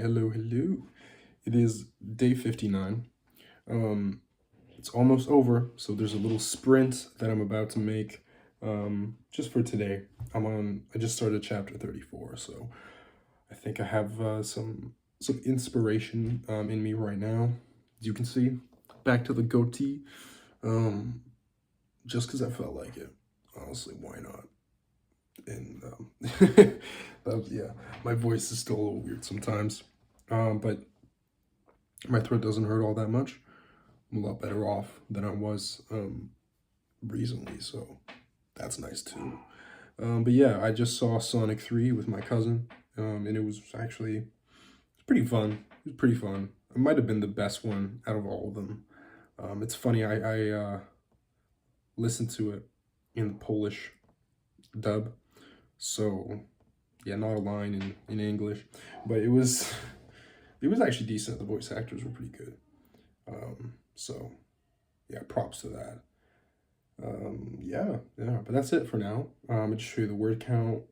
hello, hello. It is day 59. Um, it's almost over, so there's a little sprint that I'm about to make just for today. I just started chapter 34, so I think I have some inspiration in me right now. As you can see, back to the goatee, um, just because I felt like it. Honestly, why not? And yeah, my voice is still a little weird sometimes. But my throat doesn't hurt all that much. I'm a lot better off than I was recently, so that's nice too. But yeah, I just saw Sonic 3 with my cousin, and it was actually pretty fun. It was pretty fun. It might have been the best one out of all of them. It's funny, I listened to it in the Polish dub, so yeah, not a line in English, but it was actually decent. The voice actors were pretty good. So yeah, props to that. Yeah, but that's it for now. I'll just show you the word count,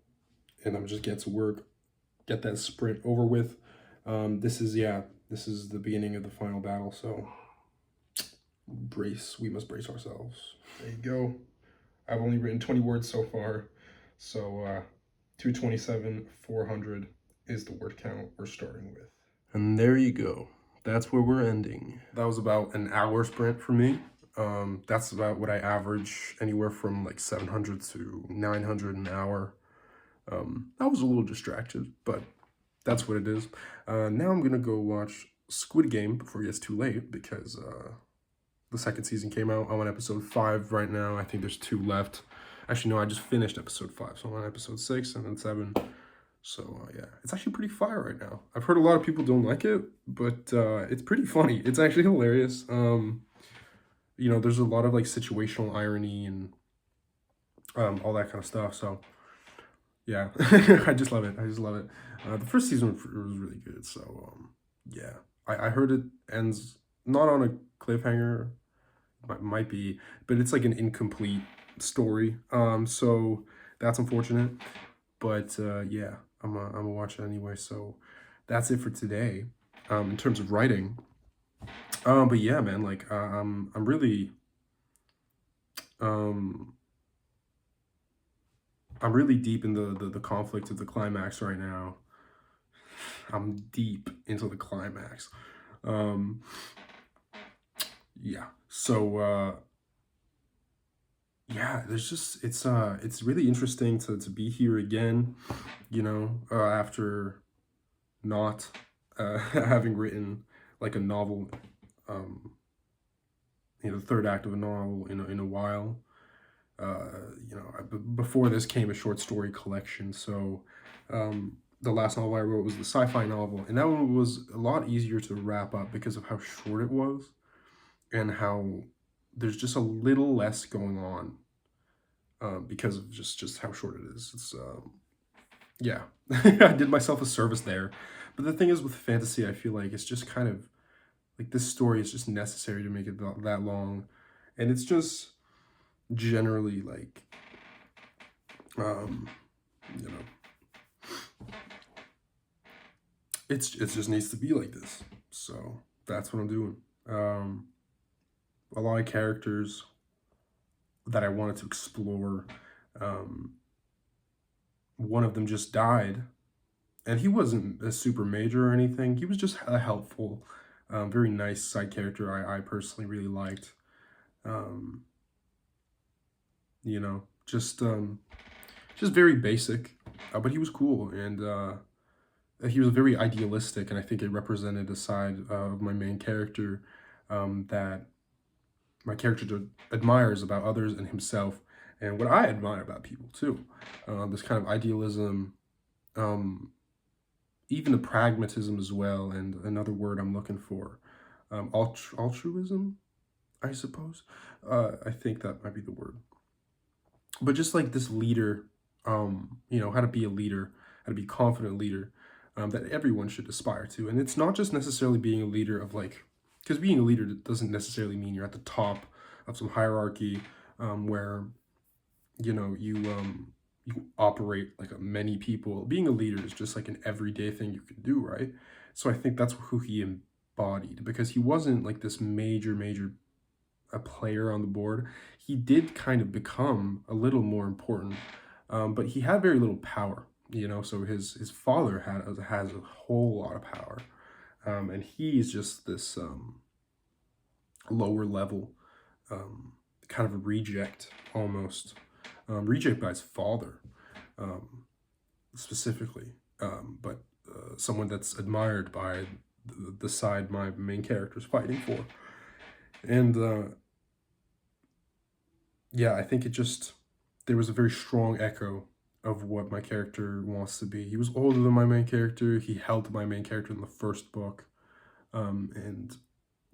and I'm just get to work, get that sprint over with. This is the beginning of the final battle. So we must brace ourselves. There you go. I've only written 20 words so far, so 227, 400 is the word count we're starting with. And there you go. That's where we're ending. That was about an hour sprint for me. That's about what I average, anywhere from like 700 to 900 an hour. I was a little distracted, but that's what it is. Now I'm gonna go watch Squid Game before it gets too late, because the second season came out. I'm on episode 5 right now. I think there's 2 left. Actually, no, I just finished episode 5, so I'm on episode 6 and then 7. So yeah, it's actually pretty fire right now. I've heard a lot of people don't like it, but it's pretty funny. It's actually hilarious. There's a lot of like situational irony and all that kind of stuff. So yeah, I just love it. I just love it. The first season was really good. So yeah, I heard it ends not on a cliffhanger. Might be, but it's like an incomplete story. So that's unfortunate. But yeah, I'm gonna watch it anyway. So that's it for today. In terms of writing. But yeah, man, like I'm really um I'm really deep in the conflict of the climax right now. I'm deep into the climax. Um, yeah. So yeah, there's just it's really interesting to be here again. After not having written like a novel, the third act of a novel in a while. Before this came a short story collection. So the last novel I wrote was the sci-fi novel, and that one was a lot easier to wrap up because of how short it was and how there's just a little less going on because of just how short it is. It's yeah, I did myself a service there. But the thing is, with fantasy, I feel like it's just kind of like this story is just necessary to make it that long, and it's just generally like um you know it just needs to be like this. So that's what I'm doing. A lot of characters that I wanted to explore. um One of them just died, and he wasn't a super major or anything. He was just a helpful, very nice side character I personally really liked. um you know just um just very basic, but he was cool, and he was very idealistic, and I think it represented a side of my main character that my character admires about others and himself, and what I admire about people too. This kind of idealism, um, even the pragmatism as well, and another word I'm looking for, altruism, I suppose. I think that might be the word. But just like this leader, how to be a leader, how to be a confident leader, that everyone should aspire to. And it's not just necessarily being a leader of like, because being a leader doesn't necessarily mean you're at the top of some hierarchy, where you operate like a many people. Being a leader is just like an everyday thing you can do, right? So I think that's who he embodied, because he wasn't like this major a player on the board. He did kind of become a little more important, but he had very little power. So his father has a whole lot of power, and he's just this lower level, kind of a reject almost, reject by his father, um, specifically, but someone that's admired by the side my main character is fighting for. And yeah, I think there was a very strong echo of what my character wants to be. He was older than my main character. He held my main character in the first book, and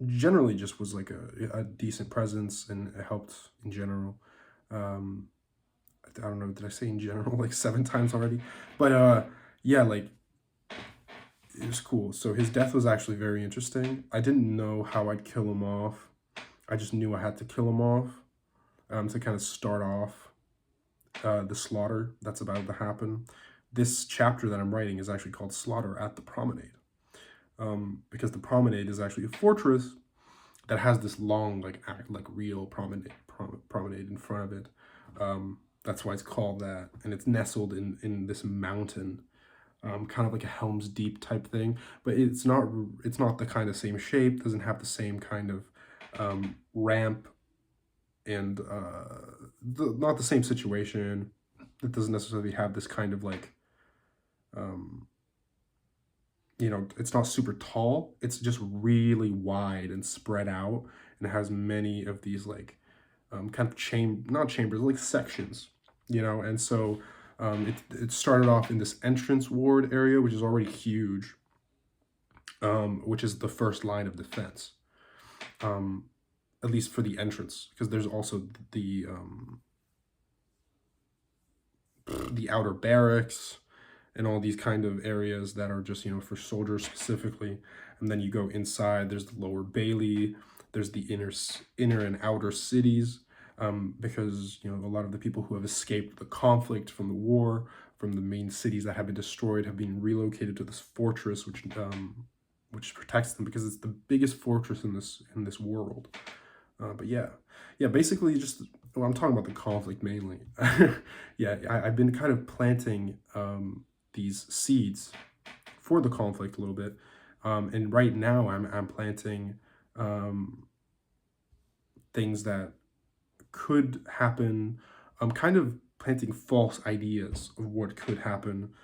generally just was like a decent presence, and it helped in general. Um, I don't know, did I say in general like 7 times already? But yeah, like it was cool. So his death was actually very interesting. I didn't know how I'd kill him off. I just knew I had to kill him off, to kind of start off the slaughter that's about to happen. This chapter that I'm writing is actually called Slaughter at the Promenade, because the Promenade is actually a fortress that has this long, like real promenade in front of it. That's why it's called that, and it's nestled in this mountain, kind of like a Helm's Deep type thing. But it's not the kind of same shape. Doesn't have the same kind of ramp, and not the same situation. It doesn't necessarily have this kind of like, it's not super tall. It's just really wide and spread out, and it has many of these like kind of not chambers, like sections, and so it started off in this entrance ward area, which is already huge, which is the first line of defense, at least for the entrance, because there's also the outer barracks and all these kind of areas that are just, for soldiers specifically. And then you go inside, there's the lower bailey, there's the inner and outer cities, because, a lot of the people who have escaped the conflict from the war, from the main cities that have been destroyed, have been relocated to this fortress, which protects them, because it's the biggest fortress in this world. But yeah, basically just, well, I'm talking about the conflict mainly. Yeah, I've been kind of planting these seeds for the conflict a little bit, and right now I'm planting things that could happen. I'm kind of planting false ideas of what could happen,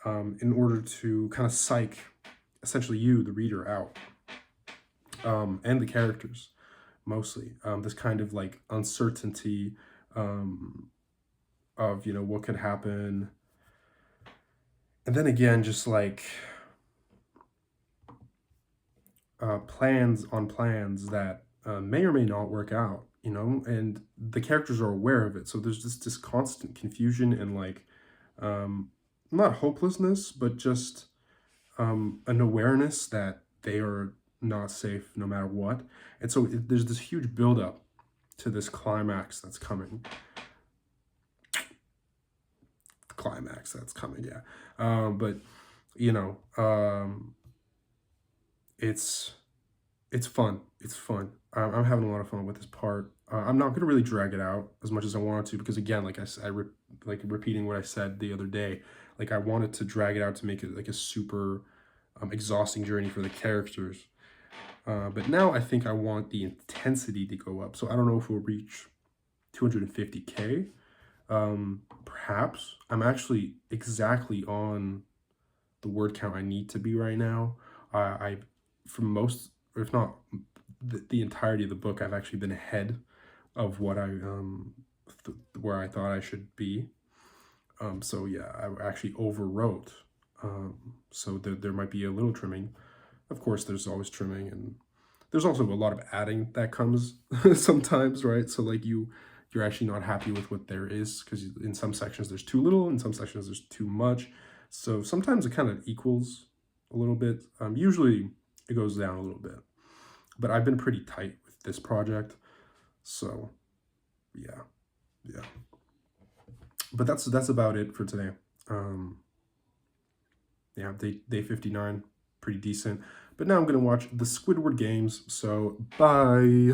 in order to kind of psych essentially you, the reader, out, and the characters mostly. This kind of like uncertainty, of what could happen, and then again just like plans on plans that may or may not work out, and the characters are aware of it. So there's just this constant confusion and like, not hopelessness, but just an awareness that they are not safe no matter what. And so there's this huge buildup to this climax that's coming. Yeah. But it's fun. I'm having a lot of fun with this part. I'm not going to really drag it out as much as I wanted to, because again, like like repeating what I said the other day, like I wanted to drag it out to make it like a super exhausting journey for the characters. But now I think I want the intensity to go up. So I don't know if we'll reach 250K. Perhaps. I'm actually exactly on the word count I need to be right now. I for most, or if not the entirety of the book, I've actually been ahead of what where I thought I should be. So yeah, I actually overwrote. So there might be a little trimming. Of course, there's always trimming, and there's also a lot of adding that comes sometimes, right? So like you're actually not happy with what there is, because in some sections there's too little, in some sections there's too much. So sometimes it kind of equals a little bit. Usually it goes down a little bit, but I've been pretty tight with this project. So yeah. But that's about it for today. Yeah, day 59. pretty decent. But now I'm going to watch the Squidward Games, so bye!